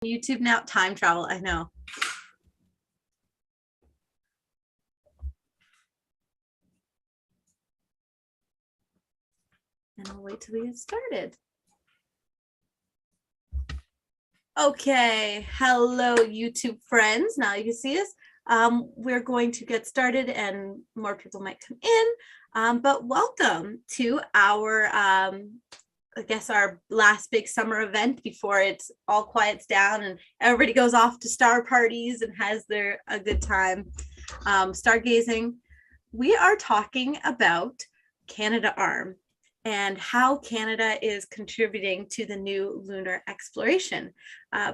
YouTube now, time travel, I know. And I'll wait till we get started. Okay, hello YouTube friends. Now you can see us. We're going to get started and more people might come in, but welcome to our, I guess our last big summer event before it's all quiets down and everybody goes off to star parties and has a good time stargazing. We are talking about Canadarm and how Canada is contributing to the new lunar exploration.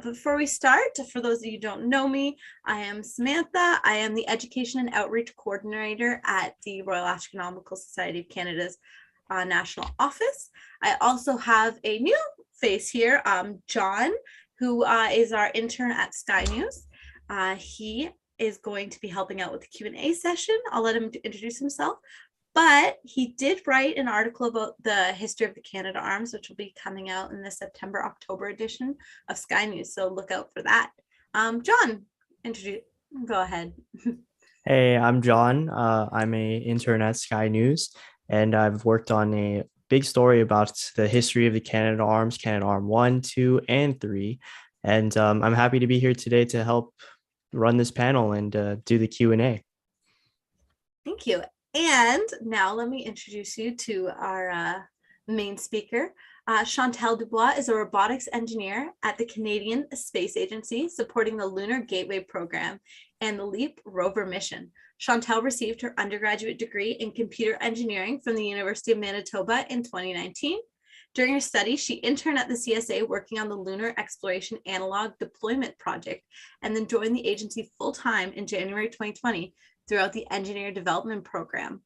Before we start, for those of you who don't know me, I am Samantha. I am the Education and Outreach Coordinator at the Royal Astronomical Society of Canada's National Office. I also have a new face here, John, who is our intern at Sky News. He is going to be helping out with the Q&A session. I'll let him introduce himself. But he did write an article about the history of the Canadarms, which will be coming out in the September-October edition of Sky News. So look out for that. John, go ahead. Hey, I'm John. I'm an intern at Sky News, and I've worked on a big story about the history of the Canadarms, Canadarm 1, 2, and 3. And I'm happy to be here today to help run this panel and do the Q&A. Thank you. And now let me introduce you to our main speaker. Chantal Dubois is a robotics engineer at the Canadian Space Agency, supporting the Lunar Gateway program and the LEAP rover mission. Chantal received her undergraduate degree in computer engineering from the University of Manitoba in 2019. During her study, she interned at the CSA working on the Lunar Exploration Analog Deployment Project, and then joined the agency full-time in January 2020 throughout the Engineer Development Program.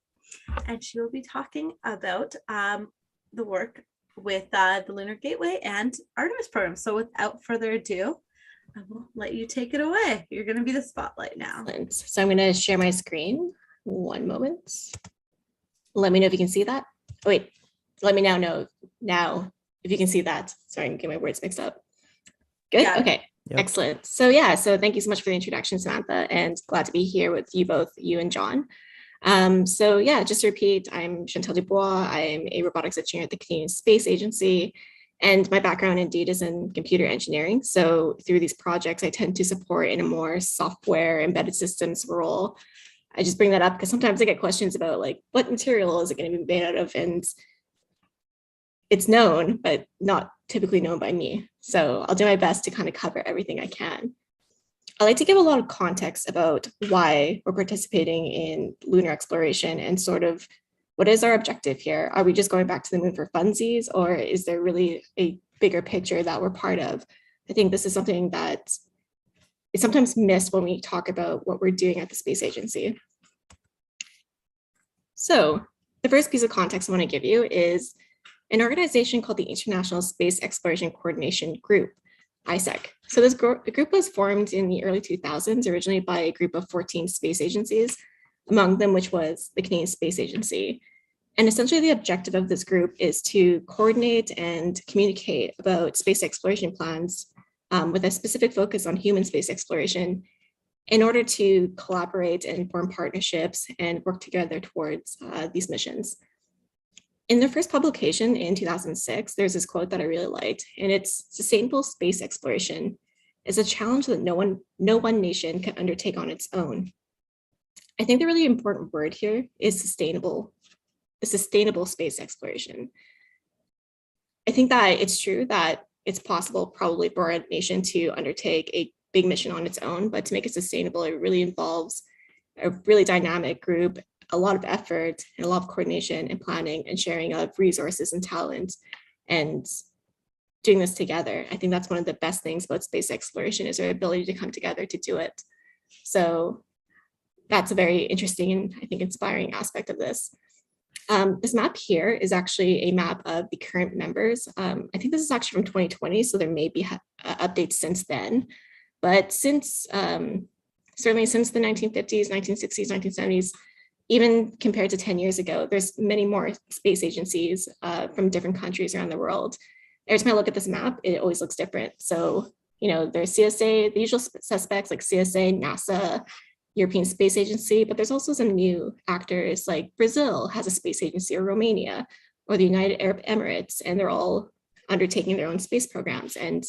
And she will be talking about the work with the Lunar Gateway and Artemis program. So without further ado, I will let you take it away. You're going to be the spotlight now. Excellent. So I'm going to share my screen. One moment. Let me know if you can see that. Oh, wait, let me know if you can see that. Sorry, I can get my words mixed up. Good. Yeah. Okay. Yep. Excellent. So thank you so much for the introduction, Samantha, and glad to be here with you both, you and John. Just to repeat, I'm Chantal Dubois. I'm a robotics engineer at the Canadian Space Agency, and my background indeed is in computer engineering. So through these projects, I tend to support in a more software embedded systems role. I just bring that up because sometimes I get questions about like, what material is it going to be made out of? And it's known, but not typically known by me. So I'll do my best to kind of cover everything I can. I like to give a lot of context about why we're participating in lunar exploration and sort of what is our objective here? Are we just going back to the moon for funsies, or is there really a bigger picture that we're part of? I think this is something that is sometimes missed when we talk about what we're doing at the space agency. So the first piece of context I want to give you is an organization called the International Space Exploration Coordination Group, ISEC. So this group was formed in the early 2000s, originally by a group of 14 space agencies, among them which was the Canadian Space Agency. And essentially the objective of this group is to coordinate and communicate about space exploration plans with a specific focus on human space exploration in order to collaborate and form partnerships and work together towards these missions. In their first publication in 2006, there's this quote that I really liked, and it's sustainable space exploration is a challenge that no one nation can undertake on its own. I think the really important word here is sustainable, the sustainable space exploration. I think that it's true that it's possible probably for a nation to undertake a big mission on its own, but to make it sustainable, it really involves a really dynamic group, a lot of effort and a lot of coordination and planning and sharing of resources and talent and doing this together. I think that's one of the best things about space exploration is our ability to come together to do it. So that's a very interesting and I think inspiring aspect of this. This map here is actually a map of the current members. I think this is actually from 2020, so there may be updates since then. But since certainly since the 1950s, 1960s, 1970s, even compared to 10 years ago, there's many more space agencies from different countries around the world. Every time I look at this map, it always looks different. So There's CSA, the usual suspects like CSA, NASA, European Space Agency, but there's also some new actors like Brazil has a space agency, or Romania, or the United Arab Emirates, and they're all undertaking their own space programs and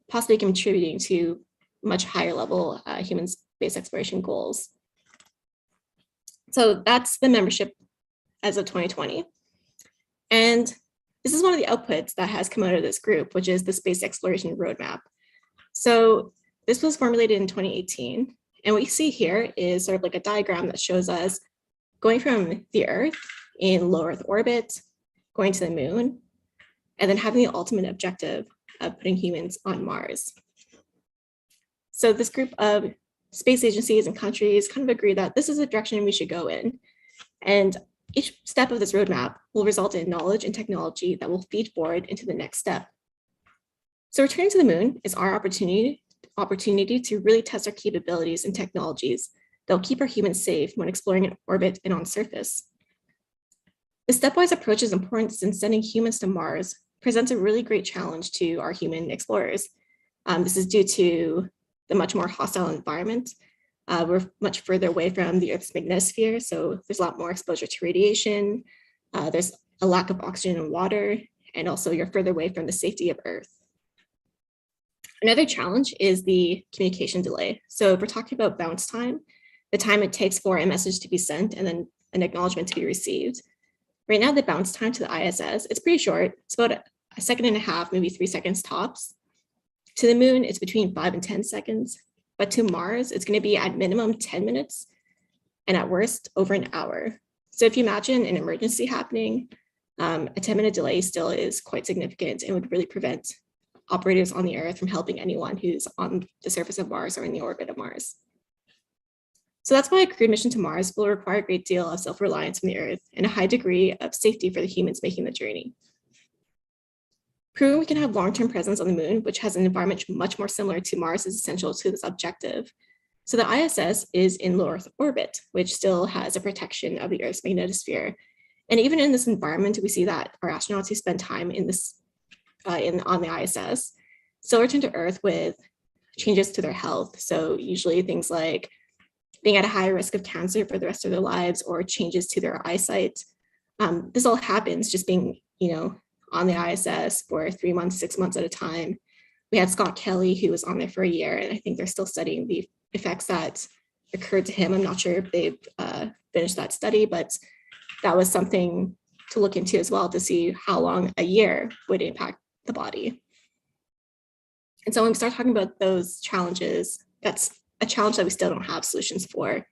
possibly contributing to much higher level human space exploration goals. So that's the membership as of 2020. And this is one of the outputs that has come out of this group, which is the Space Exploration Roadmap. So this was formulated in 2018. And what you see here is sort of like a diagram that shows us going from the Earth in low Earth orbit, going to the moon, and then having the ultimate objective of putting humans on Mars. So this group of space agencies and countries kind of agree that this is the direction we should go in. And each step of this roadmap will result in knowledge and technology that will feed forward into the next step. So returning to the moon is our opportunity to really test our capabilities and technologies that will keep our humans safe when exploring in orbit and on surface. The stepwise approach is important since sending humans to Mars presents a really great challenge to our human explorers. This is due to the much more hostile environment. We're much further away from the Earth's magnetosphere, so there's a lot more exposure to radiation. There's a lack of oxygen and water, and also you're further away from the safety of Earth. Another challenge is the communication delay. So if we're talking about bounce time, the time it takes for a message to be sent and then an acknowledgement to be received. Right now, the bounce time to the ISS, it's pretty short. It's about a second and a half, maybe 3 seconds tops. To the moon, it's between 5 and 10 seconds. But to Mars, it's going to be at minimum 10 minutes and at worst over an hour. So if you imagine an emergency happening, a 10-minute delay still is quite significant and would really prevent operators on the Earth from helping anyone who's on the surface of Mars or in the orbit of Mars. So that's why a crewed mission to Mars will require a great deal of self-reliance from the Earth and a high degree of safety for the humans making the journey. Proving we can have long-term presence on the moon, which has an environment much more similar to Mars, is essential to this objective. So the ISS is in low Earth orbit, which still has a protection of the Earth's magnetosphere. And even in this environment, we see that our astronauts who spend time in this on the ISS still return to Earth with changes to their health. So usually things like being at a higher risk of cancer for the rest of their lives or changes to their eyesight. This all happens just being, on the ISS for 3 months, 6 months at a time. We had Scott Kelly, who was on there for a year, and I think they're still studying the effects that occurred to him. I'm not sure if they've finished that study, but that was something to look into as well to see how long a year would impact the body. And so when we start talking about those challenges, that's a challenge that we still don't have solutions for.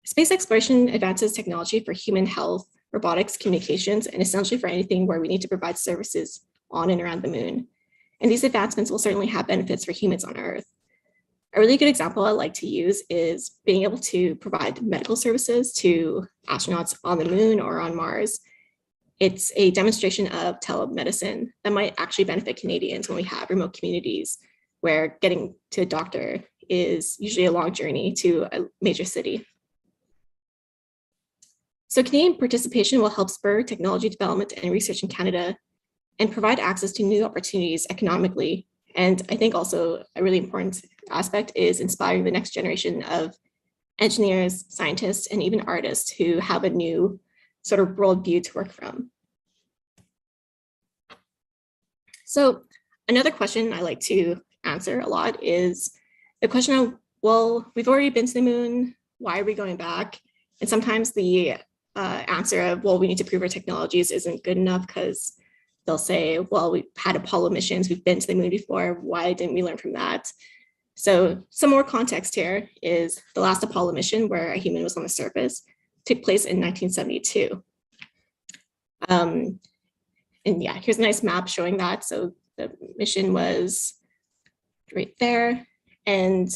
Space exploration advances technology for human health, robotics, communications, and essentially for anything where we need to provide services on and around the moon. And these advancements will certainly have benefits for humans on Earth. A really good example I like to use is being able to provide medical services to astronauts on the moon or on Mars. It's a demonstration of telemedicine that might actually benefit Canadians when we have remote communities where getting to a doctor is usually a long journey to a major city. So Canadian participation will help spur technology development and research in Canada and provide access to new opportunities economically. And I think also a really important aspect is inspiring the next generation of engineers, scientists, and even artists who have a new sort of worldview to work from. So another question I like to answer a lot is the question of, well, we've already been to the moon, why are we going back? And sometimes the answer of, well, we need to prove our technologies isn't good enough because they'll say, well, we've had Apollo missions, we've been to the moon before, why didn't we learn from that? So some more context here is the last Apollo mission where a human was on the surface took place in 1972. And yeah, here's a nice map showing that. So the mission was right there, and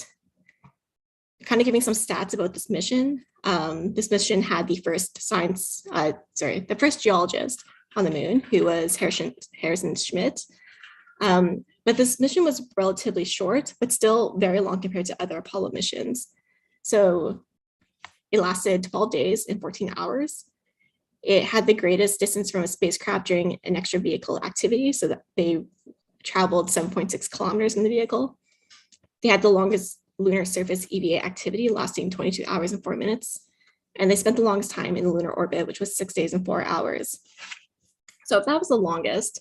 kind of giving some stats about this mission. This mission had the first the first geologist on the moon, who was Harrison Schmitt. But this mission was relatively short, but still very long compared to other Apollo missions. So it lasted 12 days and 14 hours. It had the greatest distance from a spacecraft during an extra vehicle activity, so that they traveled 7.6 kilometers in the vehicle. They had the longest lunar surface EVA activity, lasting 22 hours and 4 minutes. And they spent the longest time in the lunar orbit, which was 6 days and 4 hours. So if that was the longest,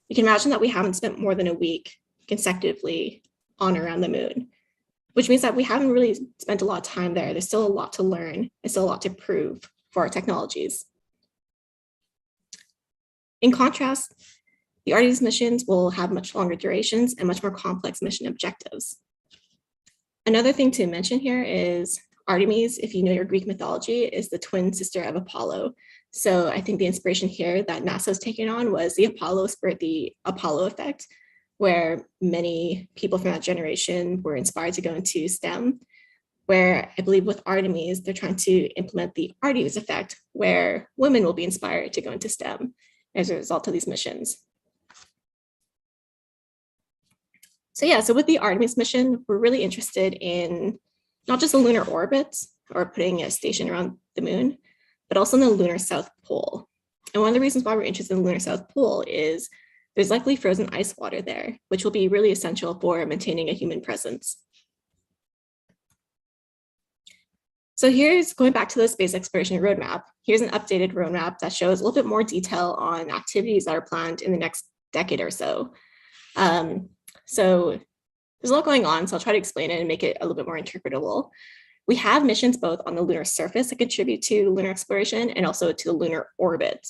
you can imagine that we haven't spent more than a week consecutively on or around the moon, which means that we haven't really spent a lot of time there. There's still a lot to learn and still a lot to prove for our technologies. In contrast, the Artemis missions will have much longer durations and much more complex mission objectives. Another thing to mention here is Artemis, if you know your Greek mythology, is the twin sister of Apollo. So I think the inspiration here that NASA's taken on was the Apollo spirit, the Apollo effect, where many people from that generation were inspired to go into STEM, where I believe with Artemis, they're trying to implement the Artemis effect, where women will be inspired to go into STEM as a result of these missions. So with the Artemis mission, we're really interested in not just the lunar orbit or putting a station around the moon, but also in the lunar South Pole. And one of the reasons why we're interested in the lunar South Pole is there's likely frozen ice water there, which will be really essential for maintaining a human presence. So here's going back to the space exploration roadmap. Here's an updated roadmap that shows a little bit more detail on activities that are planned in the next decade or so. So there's a lot going on, so I'll try to explain it and make it a little bit more interpretable. We have missions both on the lunar surface that contribute to lunar exploration and also to the lunar orbit.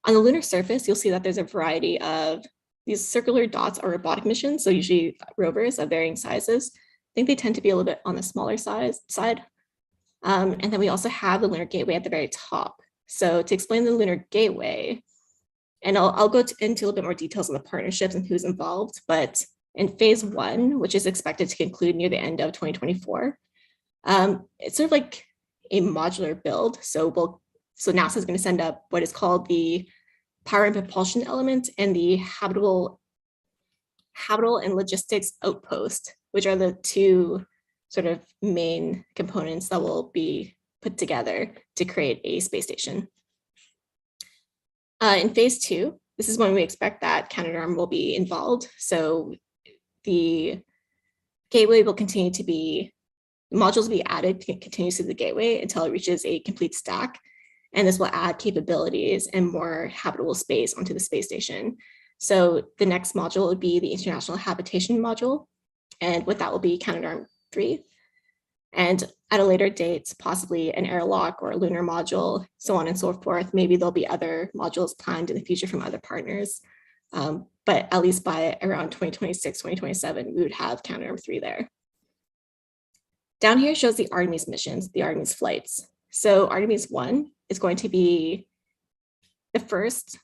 On the lunar surface, you'll see that there's a variety of these circular dots are robotic missions, so usually rovers of varying sizes. I think they tend to be a little bit on the smaller side. And then we also have the Lunar Gateway at the very top. So to explain the Lunar Gateway, and I'll go into a little bit more details on the partnerships and who's involved, but in phase 1, which is expected to conclude near the end of 2024, it's sort of like a modular build. So NASA is going to send up what is called the power and propulsion element and the habitable and logistics outpost, which are the two sort of main components that will be put together to create a space station. In phase 2, this is when we expect that Canadarm will be involved. So the gateway will continue to be, modules will be added continuously to the gateway until it reaches a complete stack. And this will add capabilities and more habitable space onto the space station. So the next module would be the International Habitation Module. And with that will be Canadarm3. And at a later date, possibly an airlock or a lunar module, so on and so forth. Maybe there'll be other modules planned in the future from other partners. But at least by around 2026, 2027, we would have Canadarm3 there. Down here shows the Artemis missions, the Artemis flights. So Artemis 1 is going to be the first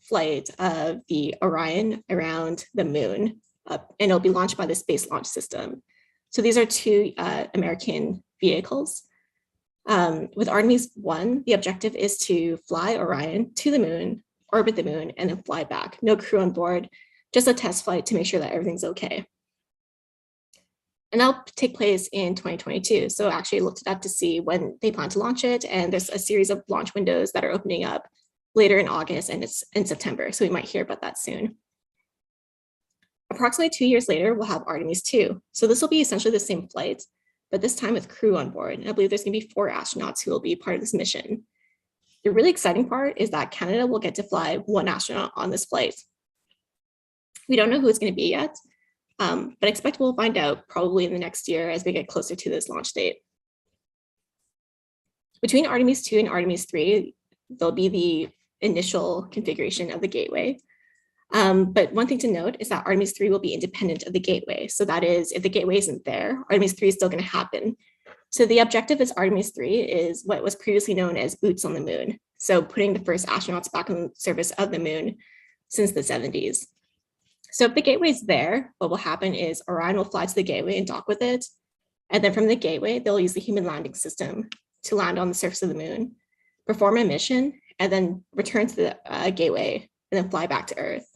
flight of the Orion around the moon, and it'll be launched by the Space Launch System. So these are two American vehicles. With Artemis 1, the objective is to fly Orion to the moon, orbit the moon, and then fly back. No crew on board, just a test flight to make sure that everything's okay. And that'll take place in 2022. So actually I looked it up to see when they plan to launch it. And there's a series of launch windows that are opening up later in August and it's in September. So we might hear about that soon. Approximately 2 years later, we'll have Artemis 2. So this will be essentially the same flight, but this time with crew on board. And I believe there's gonna be 4 astronauts who will be part of this mission. The really exciting part is that Canada will get to fly 1 astronaut on this flight. We don't know who it's gonna be yet, but I expect we'll find out probably in the next year as we get closer to this launch date. Between Artemis 2 and Artemis 3, there'll be the initial configuration of the gateway. But one thing to note is that Artemis 3 will be independent of the gateway. So that is, if the gateway isn't there, Artemis 3 is still going to happen. So the objective is Artemis 3 is what was previously known as boots on the moon. So putting the first astronauts back on the surface of the moon since the 70s. So if the gateway is there, what will happen is Orion will fly to the gateway and dock with it. And then from the gateway, they'll use the human landing system to land on the surface of the moon, perform a mission, and then return to the gateway and then fly back to Earth.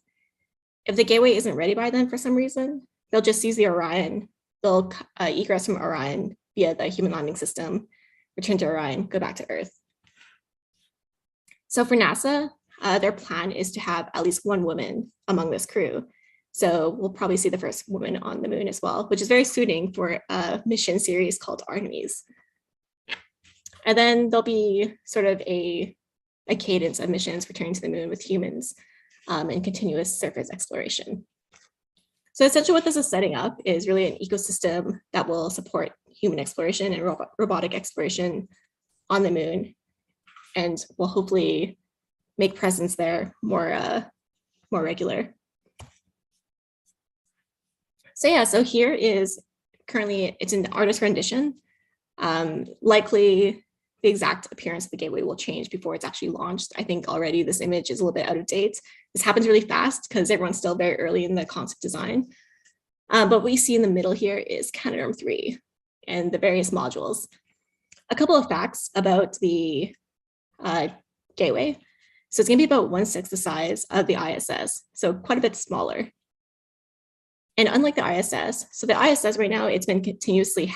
If the gateway isn't ready by then for some reason, they'll just use the Orion. They'll egress from Orion via the human landing system, return to Orion, go back to Earth. So for NASA, their plan is to have at least 1 woman among this crew. So we'll probably see the first woman on the moon as well, which is very suiting for a mission series called Artemis. And then there'll be sort of a cadence of missions returning to the moon with humans and continuous surface exploration. So essentially what this is setting up is really an ecosystem that will support human exploration and robotic exploration on the moon, and will hopefully make presence there more regular. So yeah, so here is currently, it's an artist rendition. Likely the exact appearance of the gateway will change before it's actually launched. I think already this image is a little bit out of date. This happens really fast because everyone's still very early in the concept design. But what we see in the middle here is Canadarm3 and the various modules. A couple of facts about the gateway. So it's gonna be about 1/6 the size of the ISS, so quite a bit smaller. And unlike the ISS, so the ISS right now, it's been continuously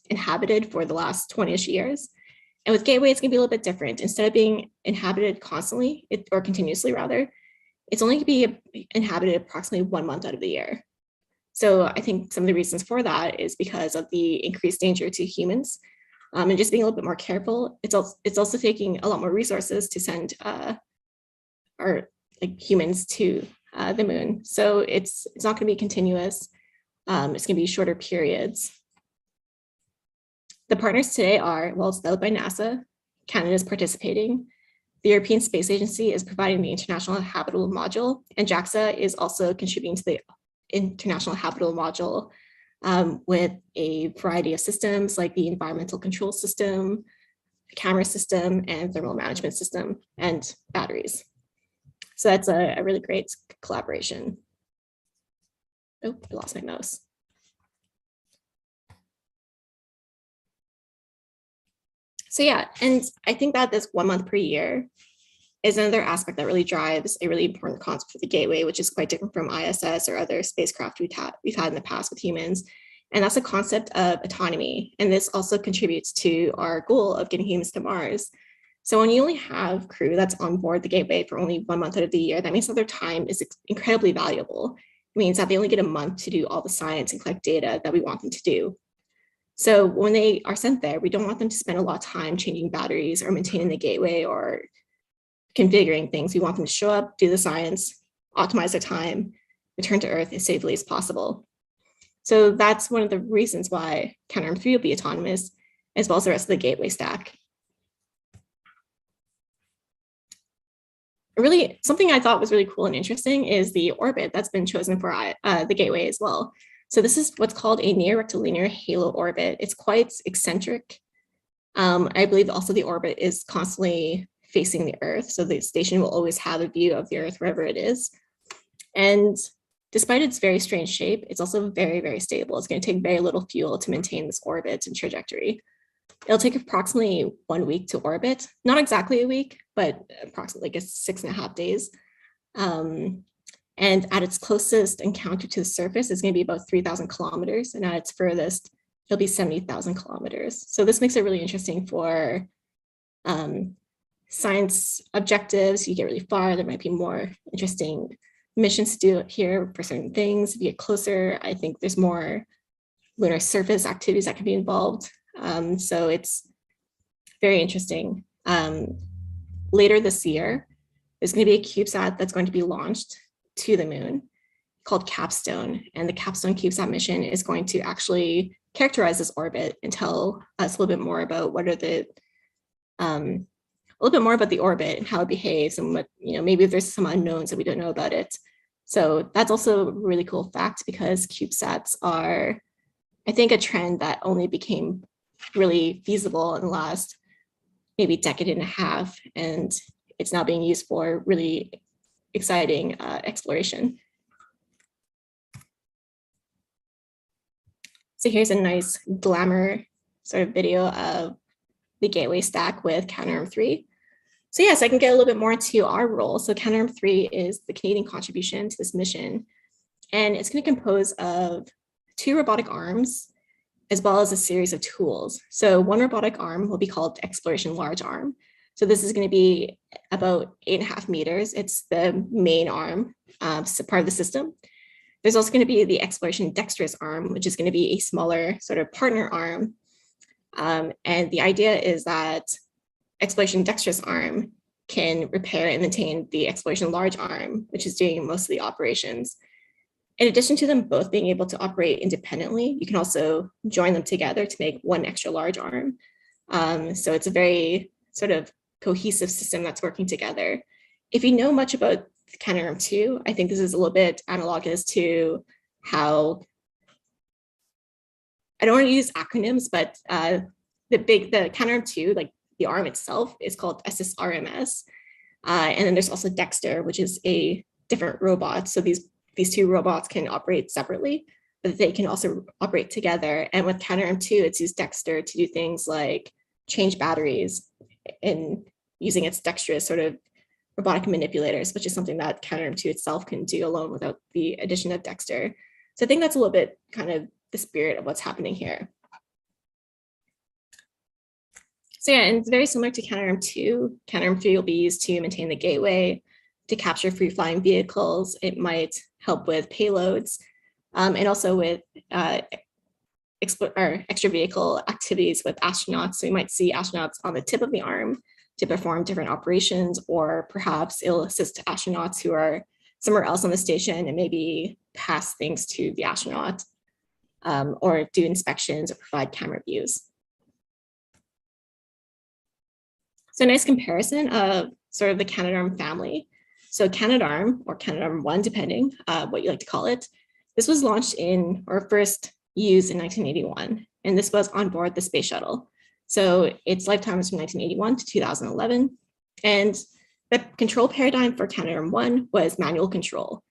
inhabited for the last 20-ish years. And with Gateway, it's gonna be a little bit different. Instead of being inhabited constantly, or continuously rather, it's only gonna be inhabited approximately 1 month out of the year. So I think some of the reasons for that is because of the increased danger to humans and just being a little bit more careful. It's also taking a lot more resources to send our humans to the moon. So it's not going to be continuous. It's going to be shorter periods. The partners today are, well, it's led by NASA. Canada is participating. The European Space Agency is providing the International Habitable Module, and JAXA is also contributing to the International Habitable Module with a variety of systems like the environmental control system, the camera system, and thermal management system, and batteries. So that's a really great collaboration. Oh, I lost my mouse. So yeah, and I think that this 1 month per year is another aspect that really drives a really important concept for the Gateway, which is quite different from ISS or other spacecraft we've had in the past with humans. And that's the concept of autonomy. And this also contributes to our goal of getting humans to Mars. So when you only have crew that's on board the Gateway for only 1 month out of the year, that means that their time is incredibly valuable. It means that they only get a month to do all the science and collect data that we want them to do. So when they are sent there, we don't want them to spend a lot of time changing batteries or maintaining the Gateway or configuring things. We want them to show up, do the science, optimize their time, return to Earth as safely as possible. So that's one of the reasons why Canadarm3 will be autonomous, as well as the rest of the Gateway stack. Really, something I thought was really cool and interesting is the orbit that's been chosen for the Gateway as well. So this is what's called a near-rectilinear halo orbit. It's quite eccentric. I believe also the orbit is constantly facing the Earth. So the station will always have a view of the Earth wherever it is. And despite its very strange shape, it's also very, very stable. It's going to take very little fuel to maintain this orbit and trajectory. It'll take approximately 1 week to orbit, not exactly a week, but approximately like 6.5 days. And at its closest encounter to the surface, it's going to be about 3,000 kilometers. And at its furthest, it'll be 70,000 kilometers. So this makes it really interesting for science objectives. You get really far, there might be more interesting missions to do here for certain things. If you get closer, I think there's more lunar surface activities that can be involved. So it's very interesting. Later this year, there's going to be a CubeSat that's going to be launched to the moon called Capstone. And the Capstone CubeSat mission is going to actually characterize this orbit and tell us a little bit more about what are the a little bit more about the orbit and how it behaves, and what, maybe if there's some unknowns that we don't know about it. So that's also a really cool fact, because CubeSats are, I think, a trend that only became really feasible in the last maybe decade and a half, and it's now being used for really exciting exploration. So here's a nice glamour sort of video of the Gateway stack with Canadarm3. So yes, I can get a little bit more into our role. So Canadarm3 is the Canadian contribution to this mission, and it's going to compose of 2 robotic arms, as well as a series of tools. So one robotic arm will be called Exploration Large Arm. So this is going to be about 8.5 meters. It's the main arm, part of the system. There's also going to be the Exploration Dexterous arm, which is going to be a smaller sort of partner arm. And the idea is that Exploration Dexterous arm can repair and maintain the Exploration Large arm, which is doing most of the operations. In addition to them both being able to operate independently, you can also join them together to make one extra large arm. So it's a very sort of cohesive system that's working together. If you know much about Canadarm2, I think this is a little bit analogous to how, I don't want to use acronyms, but the Canadarm2, like the arm itself, is called SSRMS. And then there's also Dexter, which is a different robot. So these two robots can operate separately, but they can also operate together. And with Canadarm2, it's used Dexter to do things like change batteries and using its dexterous sort of robotic manipulators, which is something that Canadarm2 itself can do alone without the addition of Dexter. So I think that's a little bit kind of the spirit of what's happening here. So yeah, and it's very similar to Canadarm2. Canadarm3 will be used to maintain the gateway, to capture free-flying vehicles. It might help with payloads, and also with extra vehicle activities with astronauts. So you might see astronauts on the tip of the arm to perform different operations, or perhaps it'll assist astronauts who are somewhere else on the station and maybe pass things to the astronaut, or do inspections or provide camera views. So a nice comparison of sort of the Canadarm family. So Canadarm, or Canadarm1, depending what you like to call it, this was launched or first used in 1981, and this was on board the space shuttle. So its lifetime was from 1981 to 2011, and the control paradigm for Canadarm1 was manual control.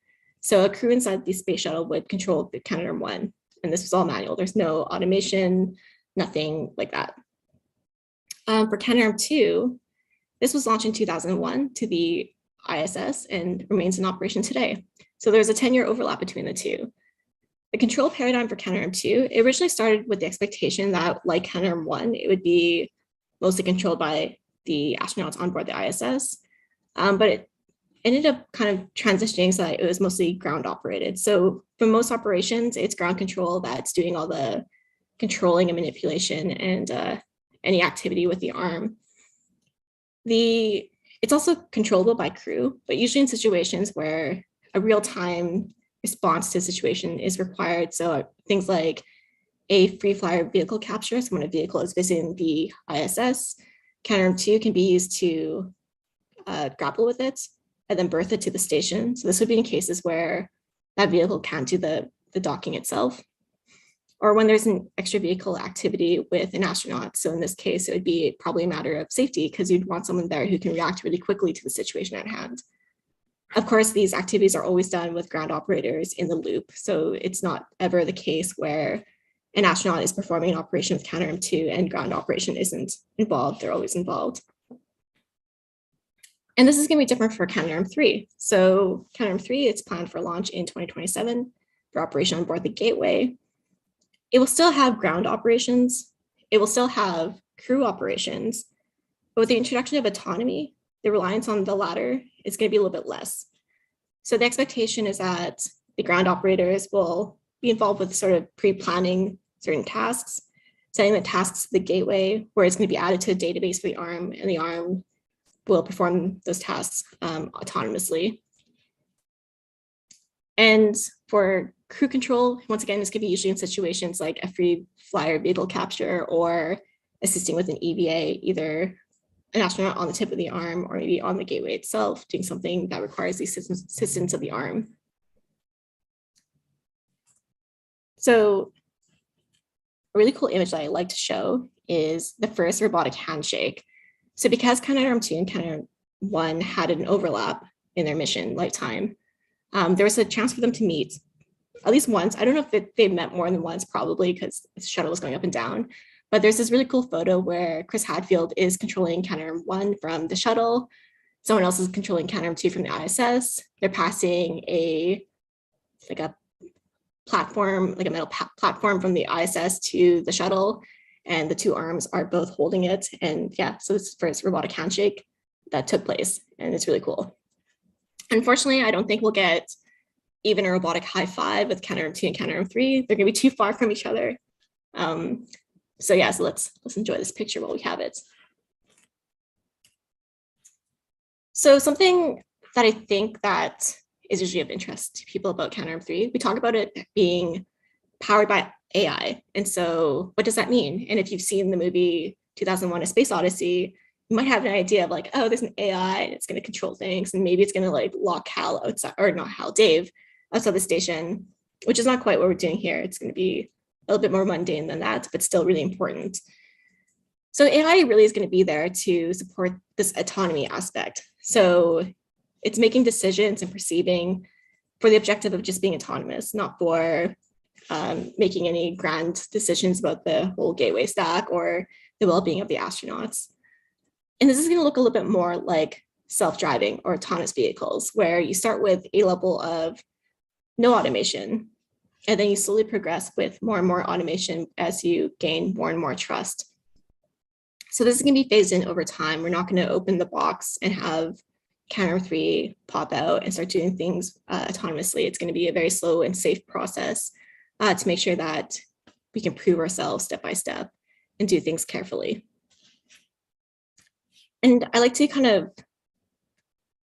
So a crew inside the space shuttle would control the Canadarm1, and this was all manual. There's no automation, nothing like that. For Canadarm2, this was launched in 2001 to the ISS and remains in operation today. So there's a 10-year overlap between the two. The control paradigm for Canadarm2, it originally started with the expectation that, like Canadarm1, it would be mostly controlled by the astronauts on board the ISS, but it ended up kind of transitioning so that it was mostly ground operated. So for most operations, it's ground control that's doing all the controlling and manipulation and any activity with the arm. It's also controllable by crew, but usually in situations where a real-time response to a situation is required. So things like a free flyer vehicle capture, so when a vehicle is visiting the ISS, Canadarm2 can be used to grapple with it and then berth it to the station. So this would be in cases where that vehicle can't do the docking itself, or when there's an extra vehicle activity with an astronaut. So in this case, it would be probably a matter of safety because you'd want someone there who can react really quickly to the situation at hand. Of course, these activities are always done with ground operators in the loop. So it's not ever the case where an astronaut is performing an operation with Canadarm2 and ground operation isn't involved. They're always involved. And this is going to be different for Canadarm3. So Canadarm3, it's planned for launch in 2027 for operation on board the Gateway. It will still have ground operations. It will still have crew operations. But with the introduction of autonomy, the reliance on the latter is going to be a little bit less. So the expectation is that the ground operators will be involved with sort of pre-planning certain tasks, setting the tasks to the gateway, where it's going to be added to a database for the arm, and the arm will perform those tasks autonomously. And for crew control, once again, this could be usually in situations like a free flyer vehicle capture or assisting with an EVA, either an astronaut on the tip of the arm or maybe on the gateway itself, doing something that requires the assistance of the arm. So a really cool image that I like to show is the first robotic handshake. So because Canadarm2 and Canadarm1 had an overlap in their mission lifetime, there was a chance for them to meet at least once. I don't know if they met more than once, probably because the shuttle was going up and down. But there's this really cool photo where Chris Hadfield is controlling Canadarm1 from the shuttle. Someone else is controlling Canadarm2 from the ISS. They're passing a platform, like a metal platform from the ISS to the shuttle, and the two arms are both holding it. And yeah, so this is the first robotic handshake that took place, and it's really cool. Unfortunately, I don't think we'll get even a robotic high five with Canadarm2 and Canadarm3. They're going to be too far from each other. So let's enjoy this picture while we have it. So something that I think that is usually of interest to people about Canadarm3, we talk about it being powered by AI. And so what does that mean? And if you've seen the movie 2001: A Space Odyssey, you might have an idea of like, oh, there's an AI and it's going to control things. And maybe it's going to like lock Hal outside, or not Hal, Dave outside the station, which is not quite what we're doing here. It's going to be a little bit more mundane than that, but still really important. So AI really is going to be there to support this autonomy aspect. So it's making decisions and perceiving for the objective of just being autonomous, not for making any grand decisions about the whole gateway stack or the well-being of the astronauts. And this is going to look a little bit more like self-driving or autonomous vehicles, where you start with a level of no automation, and then you slowly progress with more and more automation as you gain more and more trust. So this is going to be phased in over time. We're not going to open the box and have Canadarm3 pop out and start doing things autonomously. It's going to be a very slow and safe process to make sure that we can prove ourselves step by step and do things carefully. And I like to kind of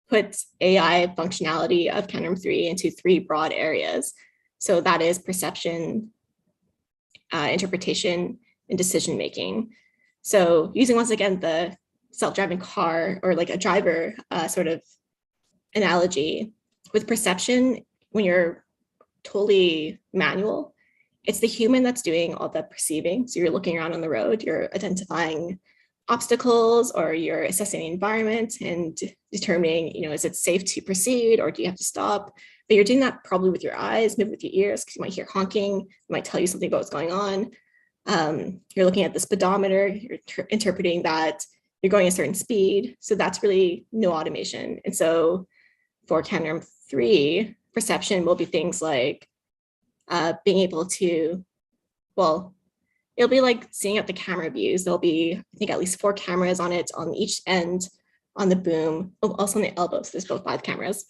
put AI functionality of Canadarm3 into 3 broad areas. So that is perception, interpretation, and decision-making. So using, once again, the self-driving car or like a driver sort of analogy, with perception, when you're totally manual, it's the human that's doing all the perceiving. So you're looking around on the road, you're identifying obstacles, or you're assessing the environment and determining, is it safe to proceed, or do you have to stop? But you're doing that probably with your eyes, maybe with your ears, because you might hear honking, it might tell you something about what's going on. You're looking at the speedometer, you're interpreting that you're going a certain speed. So that's really no automation. And so for Canadarm3, perception will be things like being able to, it'll be like seeing out the camera views. There'll be, I think, at least 4 cameras on it on each end, on the boom, also on the elbow. So there's both 5 cameras.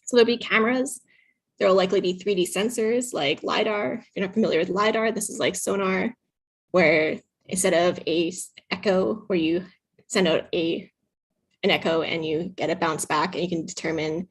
So there'll be cameras. There will likely be 3D sensors like LiDAR. If you're not familiar with LiDAR, this is like sonar, where instead of a echo, where you send out an echo and you get a bounce back, and you can determine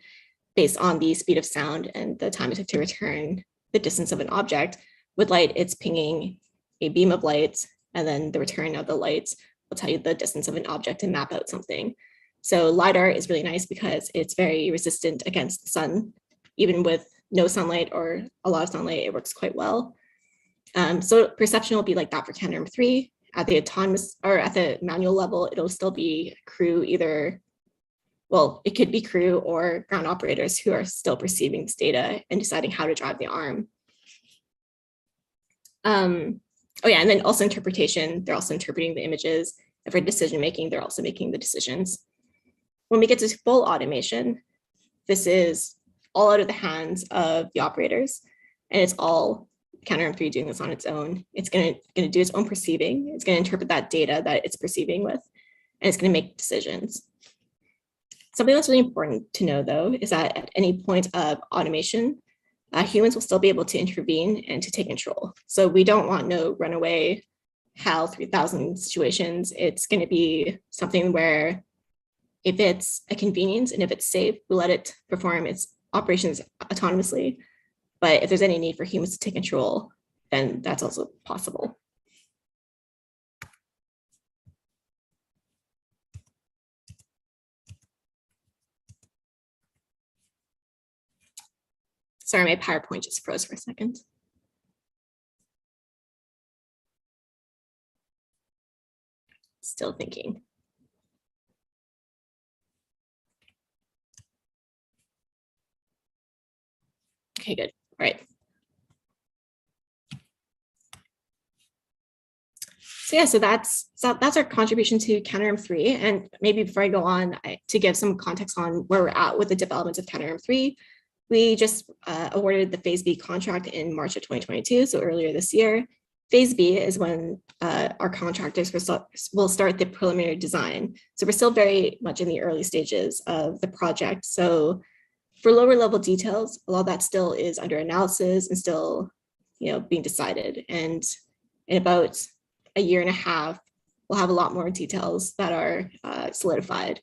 based on the speed of sound and the time it took to return the distance of an object. With light, it's pinging a beam of light, and then the return of the light will tell you the distance of an object and map out something. So LiDAR is really nice because it's very resistant against the sun. Even with no sunlight or a lot of sunlight, it works quite well. So perception will be like that for Canadarm3. At the autonomous or at the manual level, it'll still be crew either, it could be crew or ground operators who are still perceiving this data and deciding how to drive the arm. And then also interpretation. They're also interpreting the images. And for decision making, they're also making the decisions. When we get to full automation, this is all out of the hands of the operators, and it's all Canadarm3 doing this on its own. It's going to do its own perceiving. It's going to interpret that data that it's perceiving with, and it's going to make decisions. Something that's really important to know, though, is that at any point of automation, humans will still be able to intervene and to take control. So we don't want no runaway HAL 3000 situations. It's going to be something where if it's a convenience and if it's safe, we let it perform its operations autonomously. But if there's any need for humans to take control, then that's also possible. Sorry, my PowerPoint just froze for a second. Still thinking. Okay, good. All right. So that's our contribution to Canadarm3. And maybe before I go on, to give some context on where we're at with the developments of Canadarm3, we just awarded the Phase B contract in March of 2022, so earlier this year. Phase B is when our contractors will start the preliminary design. So we're still very much in the early stages of the project. So For lower level details, a lot of that still is under analysis and still, being decided. And in about a year and a half, we'll have a lot more details that are solidified.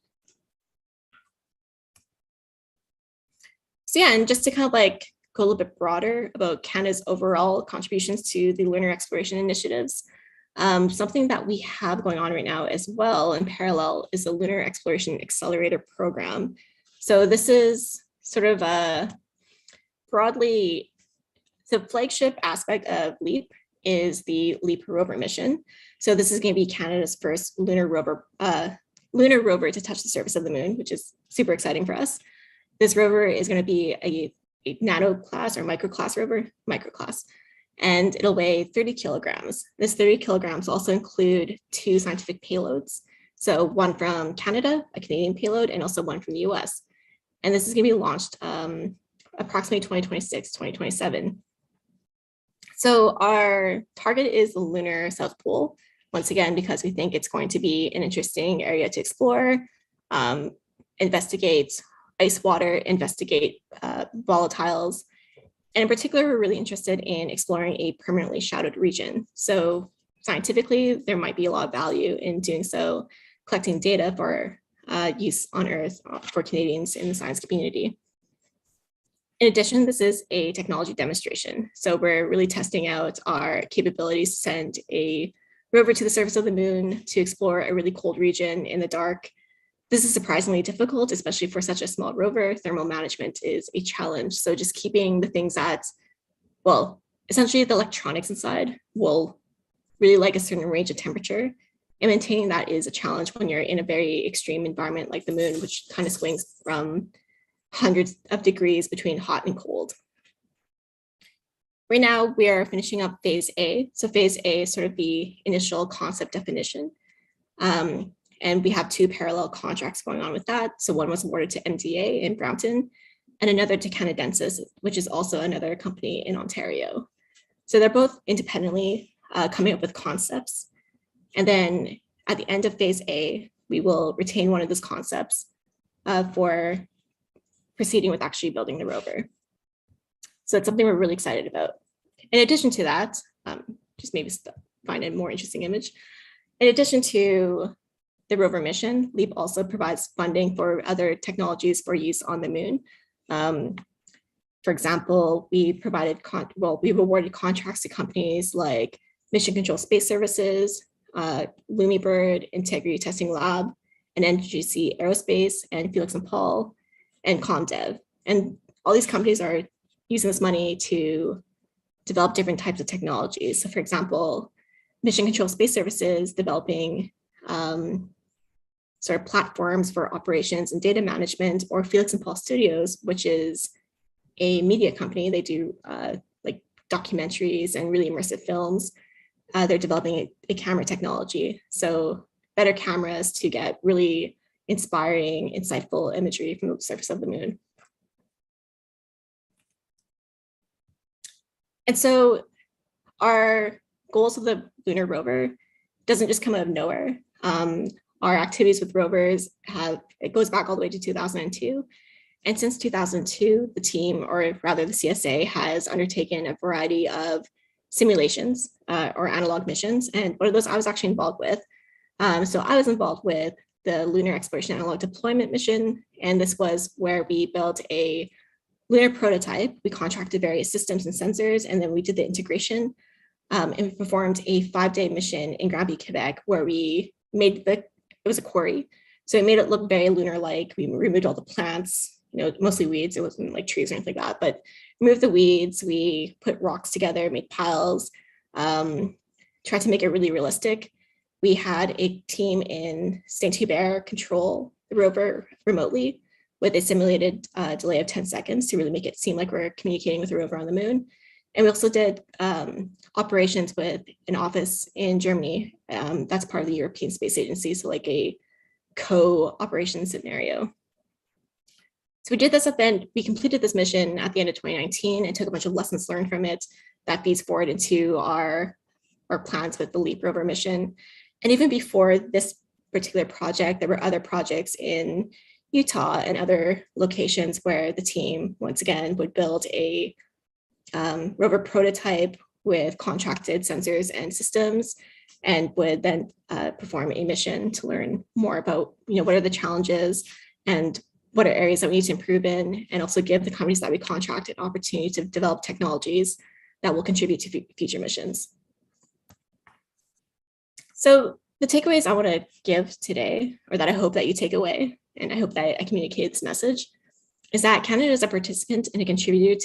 So yeah, and just to kind of like go a little bit broader about Canada's overall contributions to the lunar exploration initiatives, something that we have going on right now as well in parallel is the Lunar Exploration Accelerator program. So this is sort of a broadly, the flagship aspect of LEAP is the LEAP rover mission. So this is going to be Canada's first lunar rover to touch the surface of the moon, which is super exciting for us. This rover is going to be a nano class or micro class rover, and it'll weigh 30 kilograms. This 30 kilograms also include 2 scientific payloads. So one from Canada, a Canadian payload, and also one from the US. And this is going to be launched approximately 2026, 2027. So our target is the lunar South Pole, once again, because we think it's going to be an interesting area to explore, investigate ice water, investigate volatiles. And in particular, we're really interested in exploring a permanently shadowed region. So scientifically, there might be a lot of value in doing so, collecting data for use on Earth for Canadians in the science community. In addition, this is a technology demonstration. So we're really testing out our capabilities to send a rover to the surface of the moon to explore a really cold region in the dark. This is surprisingly difficult, especially for such a small rover. Thermal management is a challenge. So just keeping the things that, well, essentially the electronics inside will really like a certain range of temperature, and maintaining that is a challenge when you're in a very extreme environment like the moon, which kind of swings from hundreds of degrees between hot and cold. Right now, we are finishing up phase A. So phase A is sort of the initial concept definition. And we have 2 parallel contracts going on with that. So one was awarded to MDA in Brampton and another to Canadensis, which is also another company in Ontario. So they're both independently coming up with concepts. And then at the end of phase A, we will retain one of those concepts for proceeding with actually building the rover. So it's something we're really excited about. In addition to that, just maybe find a more interesting image. In addition to the rover mission, LEAP also provides funding for other technologies for use on the moon. For example, we've awarded contracts to companies like Mission Control Space Services, Lumibird, Integrity Testing Lab, and NGC Aerospace, and Felix and Paul, and ComDev. And all these companies are using this money to develop different types of technologies. So for example, Mission Control Space Services developing sort of platforms for operations and data management, or Felix and Paul Studios, which is a media company. They do like documentaries and really immersive films. They're developing a camera technology. So better cameras to get really inspiring, insightful imagery from the surface of the moon. And so our goals of the lunar rover doesn't just come out of nowhere. Our activities with rovers it goes back all the way to 2002. And since 2002, the team, or rather the CSA, has undertaken a variety of simulations or analog missions. And one of those I was actually involved with. So I was involved with the Lunar Exploration Analog Deployment Mission. And this was where we built a lunar prototype. We contracted various systems and sensors, and then we did the integration. And we performed a 5-day mission in Granby, Quebec, where we made it was a quarry. So it made it look very lunar-like. We removed all the plants, mostly weeds. It wasn't like trees or anything like that, but removed the weeds. We put rocks together, made piles, tried to make it really realistic. We had a team in Saint-Hubert control the rover remotely with a simulated delay of 10 seconds to really make it seem like we're communicating with the rover on the moon. And we also did operations with an office in Germany. That's part of the European Space Agency, so like a co-operation scenario. So we did this we completed this mission at the end of 2019 and took a bunch of lessons learned from it that feeds forward into our plans with the LEAP rover mission. And even before this particular project, there were other projects in Utah and other locations where the team, once again, would build a rover prototype with contracted sensors and systems, and would then perform a mission to learn more about, what are the challenges and what are areas that we need to improve in, and also give the companies that we contract an opportunity to develop technologies that will contribute to future missions. So the takeaways I want to give today, or that I hope that you take away, and I hope that I communicate this message, is that Canada is a participant and a contributor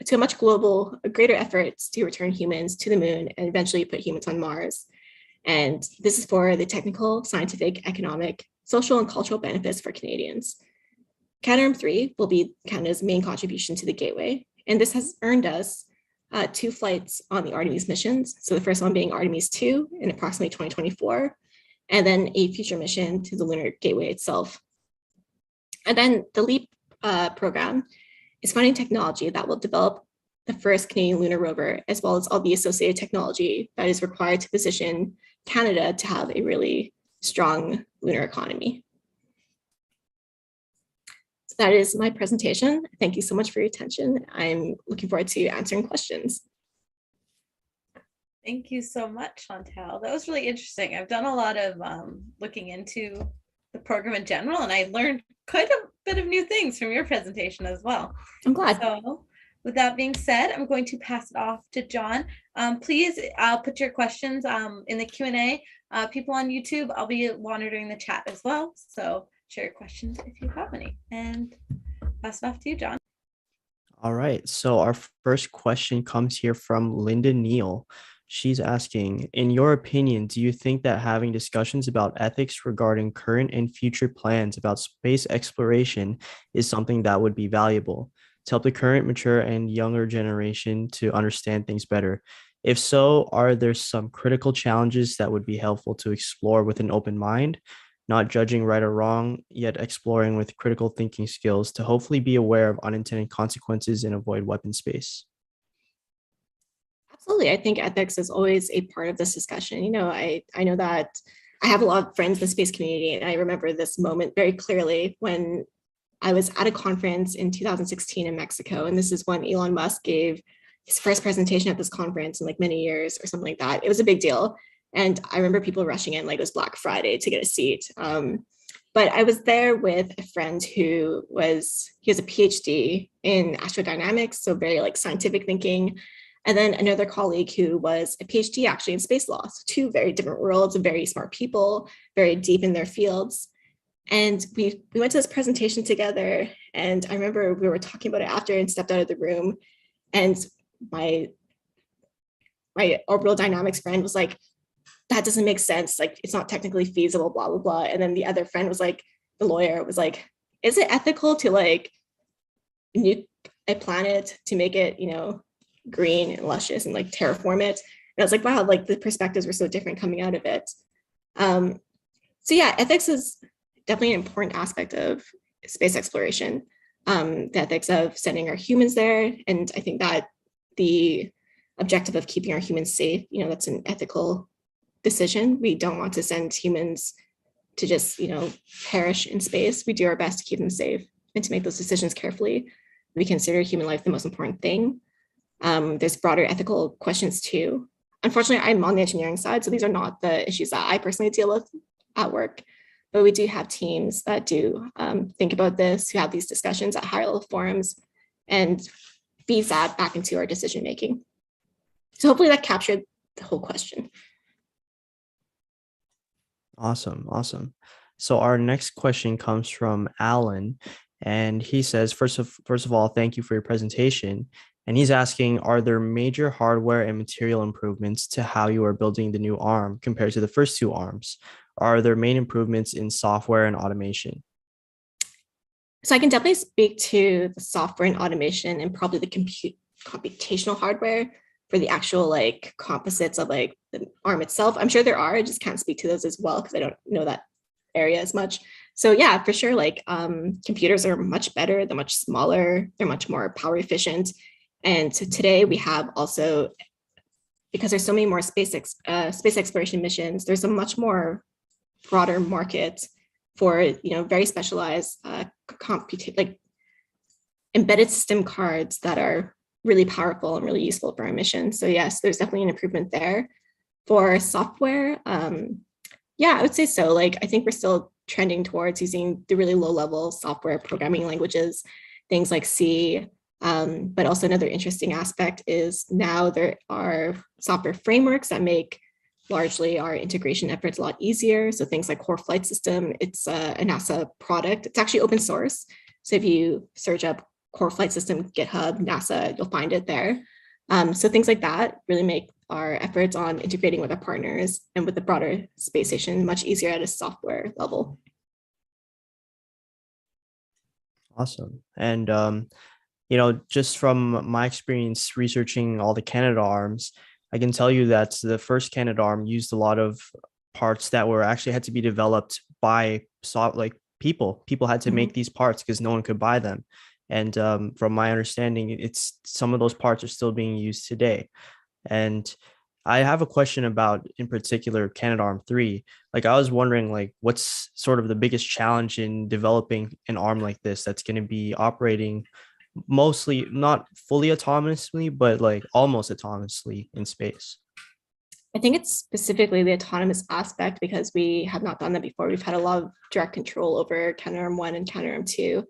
to a much greater efforts to return humans to the moon and eventually put humans on Mars. And this is for the technical, scientific, economic, social, and cultural benefits for Canadians. Canadarm3 will be Canada's main contribution to the Gateway, and this has earned us 2 flights on the Artemis missions. So the first one being Artemis 2 in approximately 2024, and then a future mission to the Lunar Gateway itself. And then the LEAP program is funding technology that will develop the first Canadian lunar rover, as well as all the associated technology that is required to position Canada to have a really strong lunar economy. So that is my presentation. Thank you so much for your attention. I'm looking forward to answering questions. Thank you so much, Chantal. That was really interesting. I've done a lot of looking into the program in general, and I learned quite a bit of new things from your presentation as well. I'm glad. So with that being said, I'm going to pass it off to John. Please put your questions in the Q&A. People on YouTube, I'll be monitoring the chat as well. So share your questions if you have any, and pass it off to you, John. All right. So our first question comes here from Linda Neal. She's asking, in your opinion, do you think that having discussions about ethics regarding current and future plans about space exploration is something that would be valuable to help the current, mature, and younger generation to understand things better? If so, are there some critical challenges that would be helpful to explore with an open mind, not judging right or wrong, yet exploring with critical thinking skills to hopefully be aware of unintended consequences and avoid weapon space? Absolutely. I think ethics is always a part of this discussion. I know that I have a lot of friends in the space community, and I remember this moment very clearly when I was at a conference in 2016 in Mexico. And this is when Elon Musk gave his first presentation at this conference in like many years or something like that. It was a big deal. And I remember people rushing in like it was Black Friday to get a seat. But I was there with a friend he has a PhD in astrodynamics, so very like scientific thinking. And then another colleague who was a PhD actually in space law. So 2 very different worlds of very smart people, very deep in their fields. And we went to this presentation together. And I remember we were talking about it after and stepped out of the room. And my orbital dynamics friend was like, that doesn't make sense. Like, it's not technically feasible, blah, blah, blah. And then the other friend was like, the lawyer was like, is it ethical to like nuke a planet to make it, green and luscious and like terraform it? And I was like, wow, like the perspectives were so different coming out of it. So yeah, ethics is definitely an important aspect of space exploration. The ethics of sending our humans there. And I think that the objective of keeping our humans safe, that's an ethical decision. We don't want to send humans to just, perish in space. We do our best to keep them safe and to make those decisions carefully. We consider human life the most important thing. There's broader ethical questions too. Unfortunately, I'm on the engineering side, so these are not the issues that I personally deal with at work, but we do have teams that do think about this, who have these discussions at higher level forums, and feeds that back into our decision making. So hopefully that captured the whole question. Awesome. So our next question comes from Alan, and he says, first of all, thank you for your presentation. And he's asking, are there major hardware and material improvements to how you are building the new arm compared to the first 2 arms? Are there main improvements in software and automation? So I can definitely speak to the software and automation and probably the computational hardware for the actual like composites of like the arm itself. I'm sure there are, I just can't speak to those as well because I don't know that area as much. So yeah, for sure, like computers are much better, they're much smaller, they're much more power efficient. And so today we have also, because there's so many more space exploration missions, there's a much more broader market for very specialized like embedded system cards that are really powerful and really useful for our mission. So yes, there's definitely an improvement there. For software, yeah, I would say so. Like, I think we're still trending towards using the really low-level software programming languages, things like C. But also another interesting aspect is now there are software frameworks that make largely our integration efforts a lot easier. So things like Core Flight System, it's a NASA product. It's actually open source. So if you search up Core Flight System, GitHub, NASA, you'll find it there. So things like that really make our efforts on integrating with our partners and with the broader space station much easier at a software level. Awesome. And, just from my experience researching all the Canadarms, I can tell you that the first Canadarm used a lot of parts that were actually had to be developed by people. People had to make these parts because no one could buy them. And from my understanding, it's some of those parts are still being used today. And I have a question about, in particular, Canadarm3. Like, I was wondering, like, what's sort of the biggest challenge in developing an arm like this that's going to be operating mostly not fully autonomously, but like almost autonomously in space? I think it's specifically the autonomous aspect because we have not done that before. We've had a lot of direct control over Canadarm1 and Canadarm2.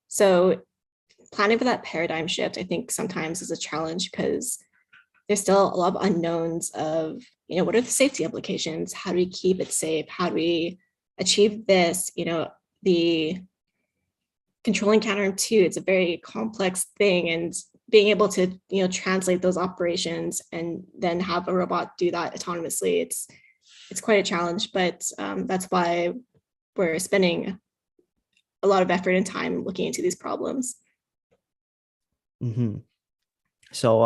So planning for that paradigm shift, I think sometimes is a challenge because there's still a lot of unknowns of, what are the safety implications? How do we keep it safe? How do we achieve this? The controlling Canadarm2, it's a very complex thing, and being able to, translate those operations and then have a robot do that autonomously, it's quite a challenge, but that's why we're spending a lot of effort and time looking into these problems. Mm-hmm. So,